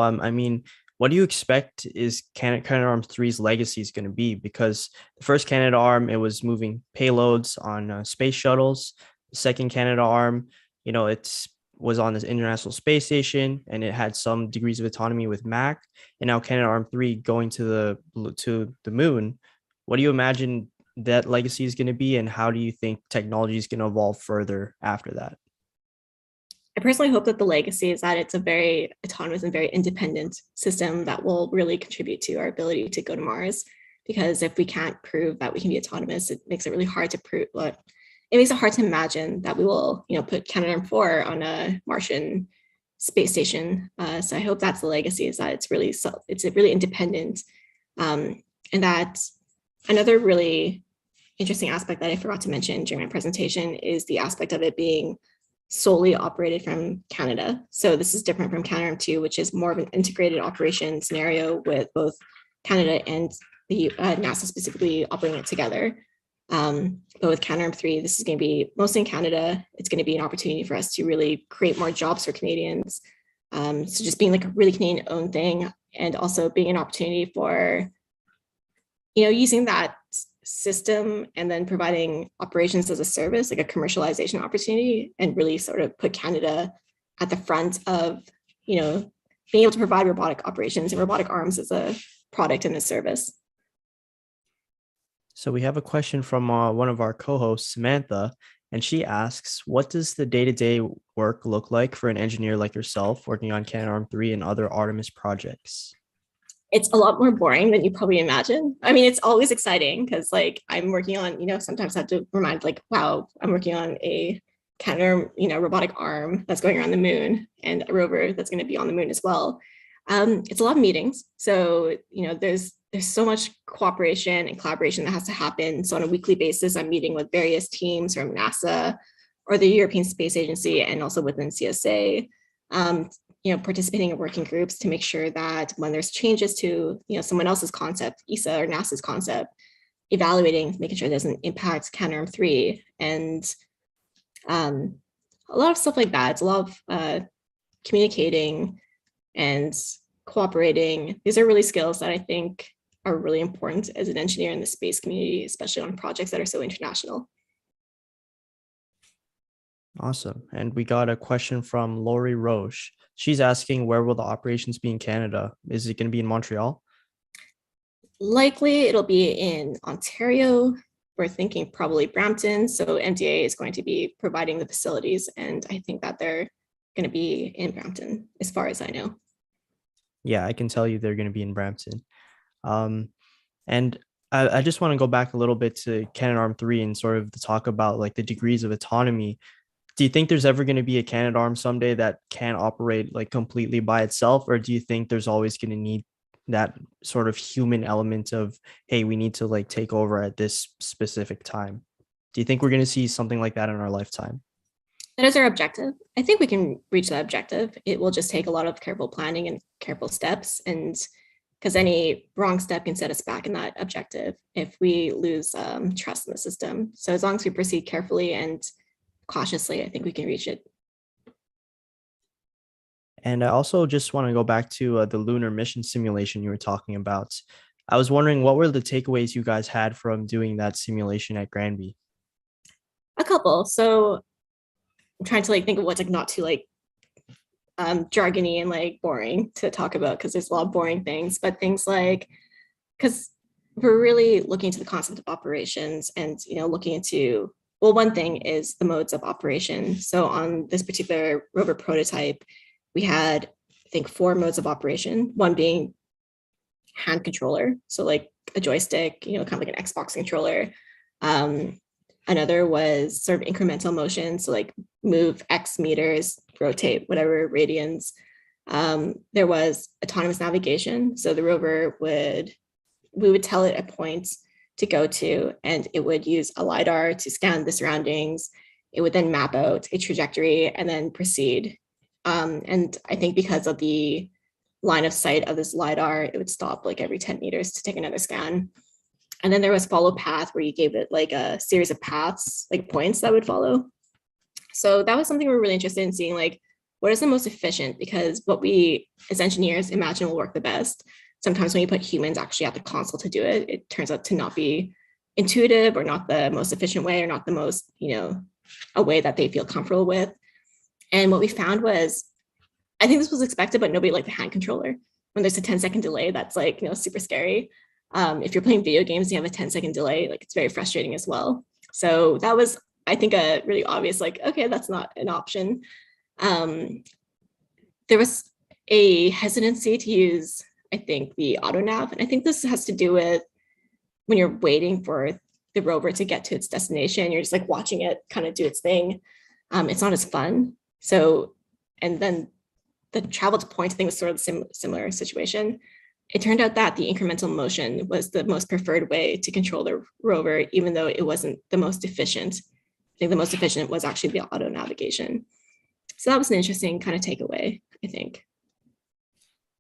what do you expect is Canadarm3's legacy is going to be? Because the first Canadarm, it was moving payloads on space shuttles. The second Canadarm, it was on this International Space Station, and it had some degrees of autonomy with Mac. And now Canadarm3 going to the moon. What do you imagine that legacy is going to be, and how do you think technology is going to evolve further after that? I personally hope that the legacy is that it's a very autonomous and very independent system that will really contribute to our ability to go to Mars. Because if we can't prove that we can be autonomous, it makes it really hard to prove. It makes it hard to imagine that we will, put Canadarm4 on a Martian space station. So I hope that's the legacy, is that it's really independent, and that another really interesting aspect that I forgot to mention during my presentation is the aspect of it being solely operated from Canada. So this is different from Canadarm2, which is more of an integrated operation scenario with both Canada and the NASA specifically operating it together. But with Canadarm3, this is going to be mostly in Canada. It's going to be an opportunity for us to really create more jobs for Canadians. So just being like a really Canadian-owned thing, and also being an opportunity for, using that system and then providing operations as a service, like a commercialization opportunity, and really sort of put Canada at the front of, being able to provide robotic operations and robotic arms as a product and a service. So we have a question from one of our co-hosts, Samantha, and she asks, what does the day-to-day work look like for an engineer like yourself working on Canadarm3 and other Artemis projects? It's a lot more boring than you probably imagine. I mean, it's always exciting because I'm working on, sometimes I have to remind wow, I'm working on a Canadarm, robotic arm that's going around the moon, and a rover that's going to be on the moon as well. It's a lot of meetings. So, there's so much cooperation and collaboration that has to happen. So on a weekly basis, I'm meeting with various teams from NASA or the European Space Agency, and also within CSA, participating in working groups to make sure that when there's changes to, someone else's concept, ESA or NASA's concept, evaluating, making sure it doesn't impact Canadarm3, and a lot of stuff like that. It's a lot of communicating and cooperating. These are really skills that I think are really important as an engineer in the space community, especially on projects that are so international. Awesome. And we got a question from Lori Roche. She's asking, where will the operations be in Canada? Is it going to be in Montreal? Likely it'll be in Ontario, we're thinking probably Brampton. So MDA is going to be providing the facilities, and I think that they're going to be in Brampton, as far as I know. Yeah, I can tell you they're going to be in Brampton. And I just want to go back a little bit to Canadarm3 and sort of talk about like the degrees of autonomy. Do you think there's ever going to be a Canadarm someday that can operate like completely by itself? Or do you think there's always going to need that sort of human element of, hey, we need to like take over at this specific time? Do you think we're going to see something like that in our lifetime? That is our objective. I think we can reach that objective. It will just take a lot of careful planning and careful steps. And because any wrong step can set us back in that objective if we lose trust in the system. So as long as we proceed carefully and cautiously, I think we can reach it. And I also just want to go back to the lunar mission simulation you were talking about. I was wondering, what were the takeaways you guys had from doing that simulation at Granby? A couple. So I'm trying to like think of what's like not too like jargony and like boring to talk about, because there's a lot of boring things, but things like, because we're really looking into the concept of operations and, you know, looking into, well, one thing is the modes of operation. So on this particular rover prototype, we had, I think, 4 modes of operation, one being hand controller. So like a joystick, you know, kind of like an Xbox controller. Another was sort of incremental motion. So like move X meters, rotate whatever radians. There was autonomous navigation. So the rover we would tell it a point to go to, and it would use a LiDAR to scan the surroundings. It would then map out a trajectory and then proceed. And I think because of the line of sight of this LiDAR, it would stop like every 10 meters to take another scan. And then there was follow path, where you gave it like a series of paths, like points that would follow. So that was something we were really interested in seeing, like, what is the most efficient? Because what we as engineers imagine will work the best, sometimes when you put humans actually at the console to do it, it turns out to not be intuitive, or not the most efficient way, or not the most, you know, a way that they feel comfortable with. And what we found was, I think this was expected, but nobody liked the hand controller. When there's a 10-second delay, that's like, you know, super scary. If you're playing video games, you have a 10-second delay, like it's very frustrating as well. So that was, I think, a really obvious, like, okay, that's not an option. There was a hesitancy to use, I think, the auto nav. And I think this has to do with when you're waiting for the rover to get to its destination, you're just like watching it kind of do its thing. It's not as fun. So, and then the travel to point, I think, was sort of a similar situation. It turned out that the incremental motion was the most preferred way to control the rover, even though it wasn't the most efficient. I think the most efficient was actually the auto navigation. So that was an interesting kind of takeaway, I think.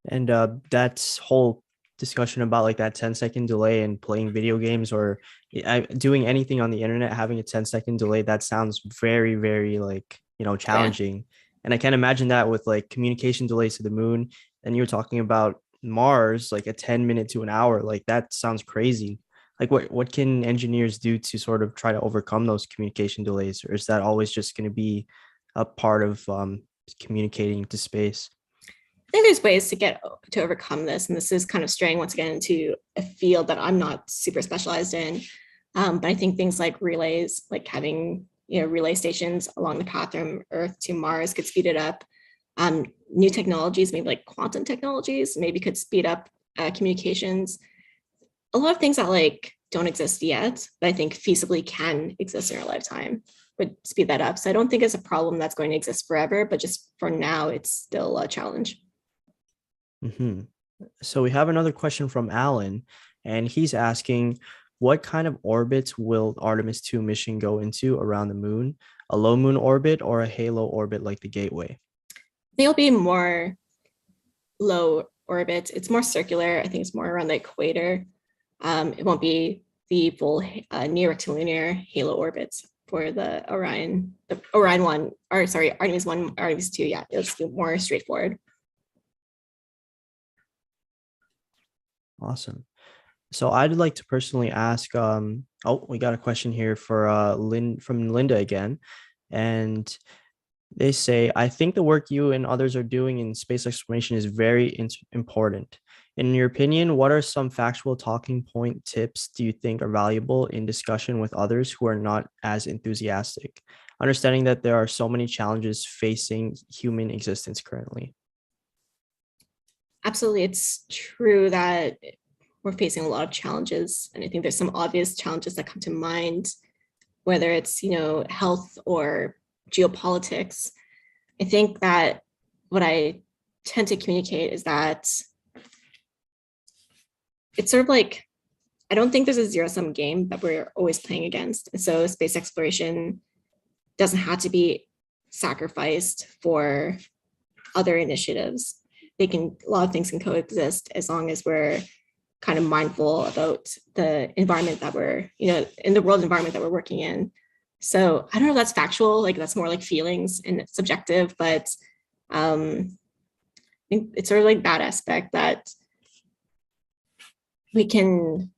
And that whole discussion about like that 10-second delay and playing video games, or doing anything on the internet, having a 10-second delay, that sounds very, very like, you know, challenging. Yeah. And I can't imagine that with like communication delays to the moon. And you were talking about Mars, like a 10-minute to an hour, like that sounds crazy. Like what can engineers do to sort of try to overcome those communication delays? Or is that always just going to be a part of communicating to space? I think there's ways to overcome this, and this is kind of straying once again into a field that I'm not super specialized in. But I think things like relays, like having, you know, relay stations along the path from Earth to Mars, could speed it up. New technologies, maybe like quantum technologies, maybe could speed up communications. A lot of things that like don't exist yet, but I think feasibly can exist in our lifetime, would speed that up. So I don't think it's a problem that's going to exist forever, but just for now, it's still a challenge. Mm-hmm. So we have another question from Alan, and he's asking, what kind of orbits will Artemis 2 mission go into around the moon? A low moon orbit or a halo orbit like the Gateway? They'll be more low orbit. It's more circular. I think it's more around the equator. It won't be the full near-rectilinear halo orbits for the Artemis 1, Artemis 2. Yeah, it'll just be more straightforward. Awesome. So I'd like to personally ask, we got a question here for from Linda again. And They say, I think the work you and others are doing in space exploration is very important. In your opinion, what are some factual talking point tips do you think are valuable in discussion with others who are not as enthusiastic? Understanding that there are so many challenges facing human existence currently. Absolutely. It's true that we're facing a lot of challenges. And I think there's some obvious challenges that come to mind, whether it's, health or geopolitics. I think that what I tend to communicate is that it's sort of like, I don't think there's a zero-sum game that we're always playing against. And so space exploration doesn't have to be sacrificed for other initiatives. A lot of things can coexist as long as we're kind of mindful about the environment that we're, in the world environment that we're working in. So I don't know if that's factual, like that's more like feelings and subjective, but I think it's sort of like that aspect that we can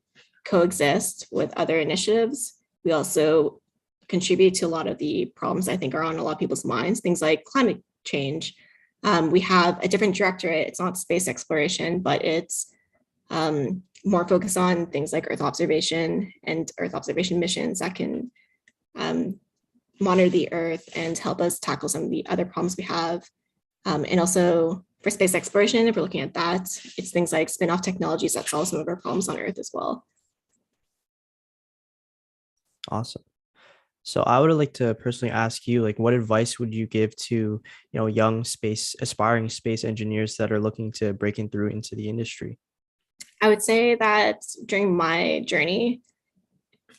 coexist with other initiatives. We also contribute to a lot of the problems I think are on a lot of people's minds, things like climate change. We have a different directorate. It's not space exploration, but it's more focused on things like Earth observation and Earth observation missions that can monitor the Earth and help us tackle some of the other problems we have. And also for space exploration, if we're looking at that, it's things like spin-off technologies that solve some of our problems on Earth as well. Awesome. So I would like to personally ask you, like, what advice would you give to, young aspiring space engineers that are looking to break through into the industry? I would say that during my journey,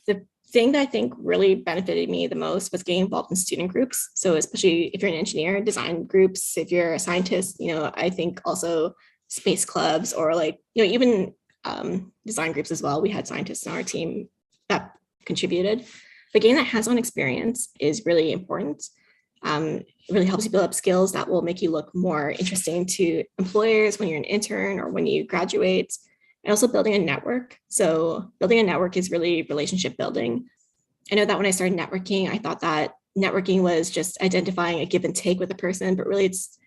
the thing that I think really benefited me the most was getting involved in student groups. So especially if you're an engineer, design groups, if you're a scientist, I think also space clubs or even design groups as well. We had scientists on our team that contributed. But getting that hands-on experience is really important. It really helps you build up skills that will make you look more interesting to employers when you're an intern or when you graduate, and also building a network. So building a network is really relationship building. I know that when I started networking, I thought that networking was just identifying a give and take with a person, but really it's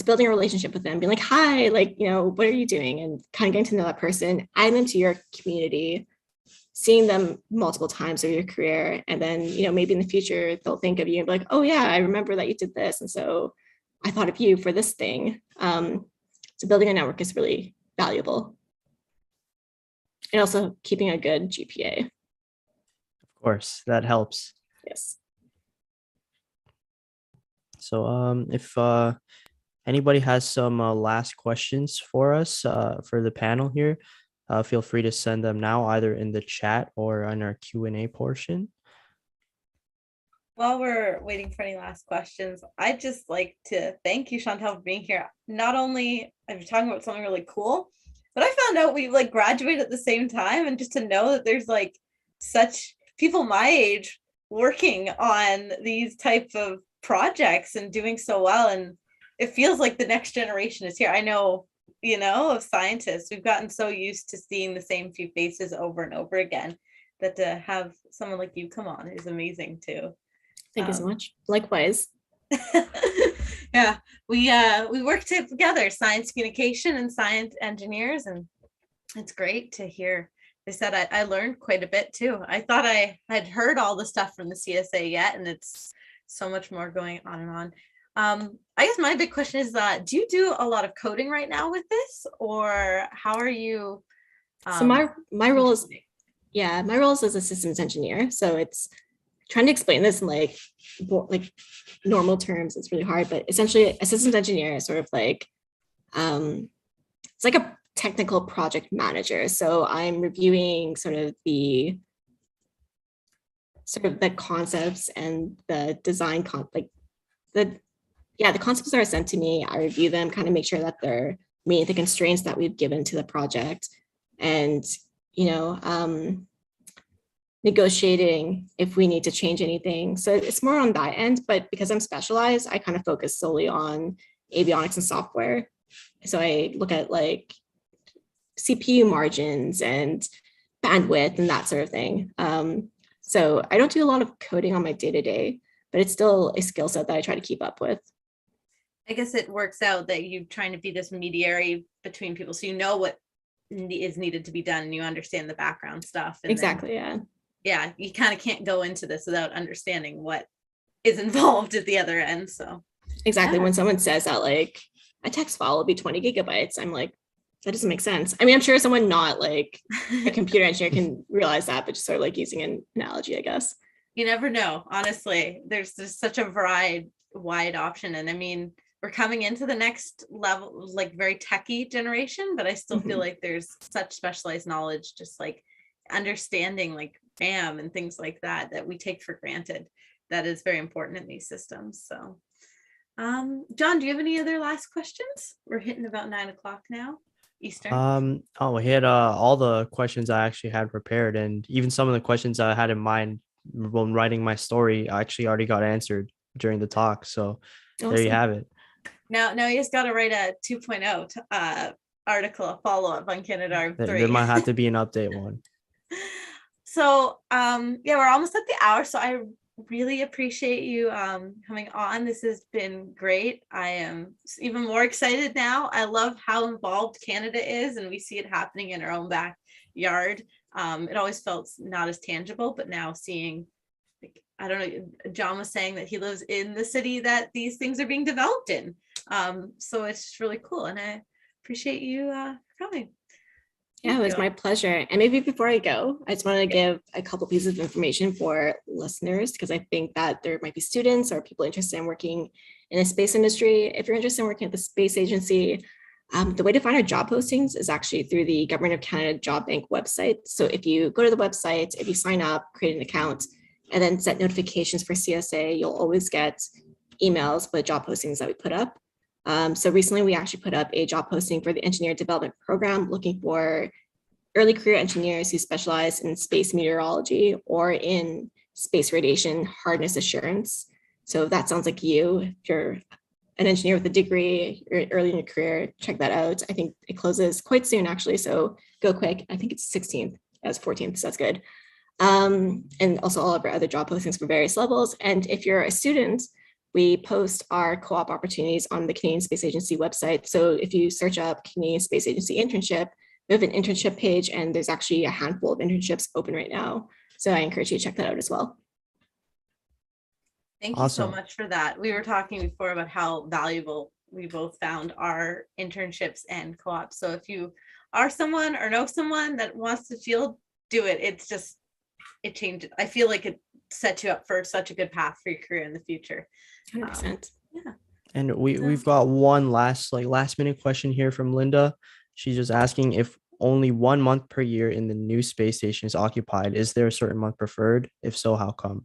building a relationship with them, being like, hi, what are you doing? And kind of getting to know that person, adding them to your community, seeing them multiple times over your career. And then, maybe in the future, they'll think of you and be like, oh yeah, I remember that you did this. And so I thought of you for this thing. So building a network is really valuable. And also keeping a good GPA. Of course, that helps. Yes. So if anybody has some last questions for us for the panel here, feel free to send them now, either in the chat or on our Q&A portion. While we're waiting for any last questions, I'd just like to thank you, Chantel, for being here. Not only are you talking about something really cool, but I found out we graduated at the same time, and just to know that there's such people my age working on these types of projects and doing so well, and it feels like the next generation is here. I know, of scientists, we've gotten so used to seeing the same few faces over and over again, that to have someone like you come on is amazing too. Thank you so much. Likewise. Yeah, we work together, science communication and science engineers, and it's great to hear. They said I learned quite a bit too. I thought I had heard all the stuff from the CSA yet, and it's so much more going on and on. I guess my big question is, do you do a lot of coding right now with this, or how are you? So my role is, my role is as a systems engineer. So it's trying to explain this in like normal terms. It's really hard, but essentially a systems engineer is sort of like, it's like a technical project manager. So I'm reviewing the concepts and the design, the concepts that are sent to me. I review them, kind of make sure that they're meeting the constraints that we've given to the project, and negotiating if we need to change anything. So it's more on that end, but because I'm specialized, I kind of focus solely on avionics and software. So I look at CPU margins and bandwidth and that sort of thing. So I don't do a lot of coding on my day-to-day, but it's still a skill set that I try to keep up with. I guess it works out that you're trying to be this mediary between people, so you know what is needed to be done and you understand the background stuff. And Exactly. yeah, you kind of can't go into this without understanding what is involved at the other end. So exactly. When someone says that like a text file will be 20 gigabytes, I'm like, that doesn't make sense. I mean, I'm sure someone not like a computer engineer can realize that, but just sort of like using an analogy, I guess. You never know. Honestly, there's just such a wide option. And I mean, we're coming into the next level, like very techie generation, but I still feel like there's such specialized knowledge, just like understanding like BAM and things like that, that we take for granted. That is very important in these systems. So, John, do you have any other last questions? We're hitting about 9 o'clock now, Eastern. We hit all the questions I actually had prepared, and even some of the questions I had in mind when writing my story actually already got answered during the talk. So there you have it. Now you just got to write a 2.0 article, a follow-up on Canadarm3. There might have to be an update one. So yeah, we're almost at the hour, so I really appreciate you coming on. This has been great. I am even more excited now. I love how involved Canada is, and we see it happening in our own backyard. It always felt not as tangible, but now seeing, like, I don't know, John was saying that he lives in the city that these things are being developed in. So it's just really cool, and I appreciate you coming. Yeah, it was my pleasure. And maybe before I go, I just want to give a couple pieces of information for listeners, because I think that there might be students or people interested in working in the space industry. If you're interested in working at the space agency, the way to find our job postings is actually through the Government of Canada Job Bank website. So if you go to the website, if you sign up, create an account, and then set notifications for CSA, you'll always get emails with job postings that we put up. So recently we actually put up a job posting for the Engineer Development Program looking for early career engineers who specialize in space meteorology or in space radiation hardness assurance. So if that sounds like you, if you're an engineer with a degree, you're early in your career, check that out. I think it closes quite soon actually, so go quick. I think it's 16th, it's 14th, so that's good. And also all of our other job postings for various levels. And if you're a student, we post our co-op opportunities on the Canadian Space Agency website. So if you search up Canadian Space Agency internship, we have an internship page, and there's actually a handful of internships open right now. So I encourage you to check that out as well. Thank you so much for that. We were talking before about how valuable we both found our internships and co-ops. So if you are someone or know someone that wants to field, do it. It's just, it changed. I feel like it sets you up for such a good path for your career in the future. 100%. Yeah. And we've got one last minute question here from Linda. She's just asking, if only 1 month per year in the new space station is occupied, is there a certain month preferred? If so, how come?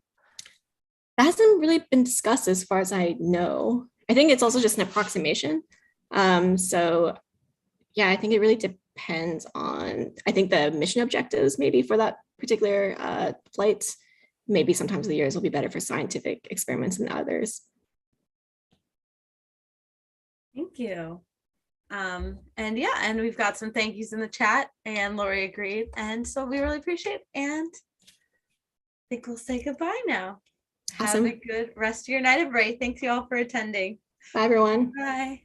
That hasn't really been discussed as far as I know. I think it's also just an approximation. So yeah, I think it really depends on, I think the mission objectives maybe for that particular flight. Maybe sometimes the years will be better for scientific experiments than others. Thank you. And yeah, and we've got some thank yous in the chat, and Lori agreed. And so we really appreciate it. And I think we'll say goodbye now. Awesome. Have a good rest of your night of Ray. Thanks you all for attending. Bye, everyone. Bye.